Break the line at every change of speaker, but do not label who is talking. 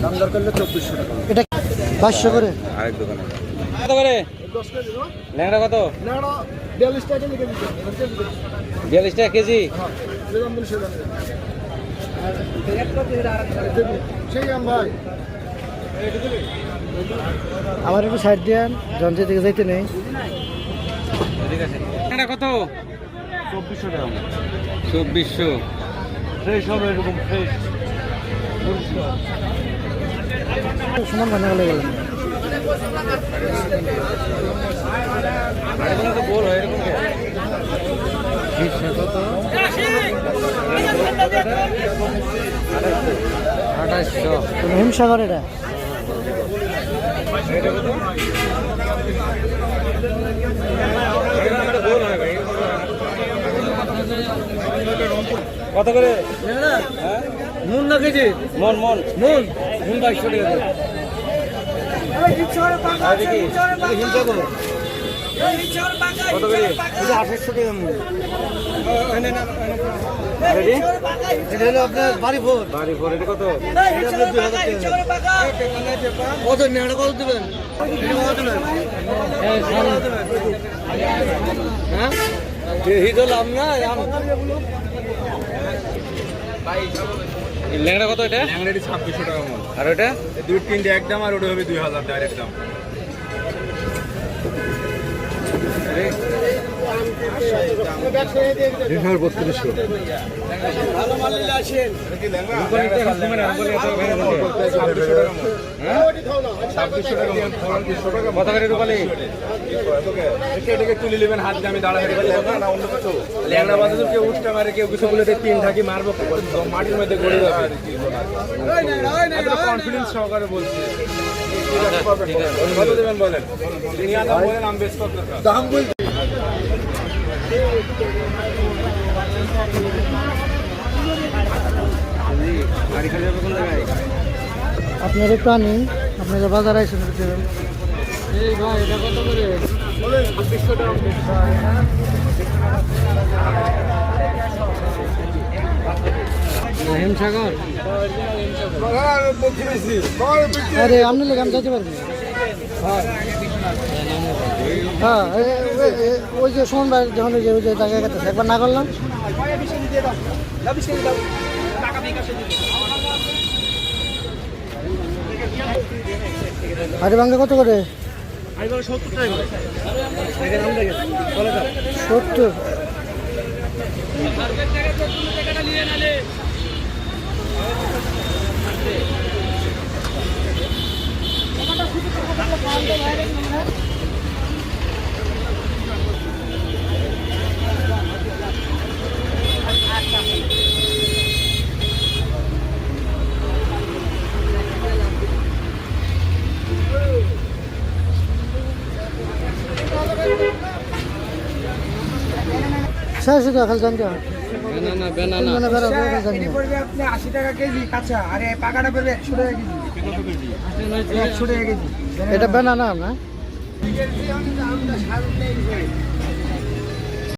দাম দর করলে 2400 টাকা।
এটা 500 করে।
আরেক দোকানে
কত করে?
10 কেজি না?
ল্যাংড়া কত?
ল্যাংড়া 42 টাকা কেজি কেজি।
42 টাকা কেজি।
হ্যাঁ, যে দাম বলি সে দাম। সেই দাম ভাই।
আমার একটু সাইড দেন, জঞ্জে দিকে যাইতে নেই।
ঠিক আছে। ল্যাংড়া কত?
2400 টাকা।
2400।
ফ্রেশ হবে এরকম ফ্রেশ।
সমান বানা হলে গেল।
এরকম তো গোল হয় এরকম কে?
কত?
2800।
হিমসাগর এটা।
কত করে?
হ্যাঁ? মন না কেজি?
মন মন
মন।
মন 2200 টাকা করে। আর দেখি
হিমসাগর।
কত করে?
এটা 2800 টাকা মন।
আর এটি?
এটা হলো আপনার বাড়ি ভোর।
বাড়ি পরে এটা কত?
এটা আপনার 2000 টাকা। কত নেড়া কত দিবেন? হ্যাঁ? হিট হলাম না।
ল্যাংড়া কত এটা?
ল্যাংড়াটি 2600 টাকা মন।
আর ওটা?
দুই তিনটে একদম আর ওটা হবে 2000 ডাইরেক্ট দাম।
কত করে রূপালি?
এটাকে তুলে নেবেন হাত দিয়ে, আমি দাঁড়াতে না অন্য কিছু। ল্যাংড়া বাজার কেউ উঠতে মারে, কেউ কিছু বলে তিন থাকি মারবো, মাটির মধ্যে গড়ে যাবে। কনফিডেন্স সহকারে বলছি। কত দেবেন বলেন? বলেন আমি বেশ দাম বলছি।
আপনার প্রাণী আপনারা বাজার আইসেন দেবেন।
এই ভাই এটা কত করে?
বলেন 2600 টাকা।
হিমসাগর।
আরে আপনি লেগে আমি যাইতে পারবি। হ্যাঁ ওই যে সোমবার যখন ওই যে জায়গায় গেছে একবার না করলাম। আরে ভাঙ্গা কত করে? 70। শেষ হয়ে খালি জানতে
বেনানা বেনানা।
আপনি 80 টাকা কেজি কাঁচা, আরে পাকাটা পড়বে 100 টাকা কেজি। 100 টাকা কেজি। এটা বেনানা না?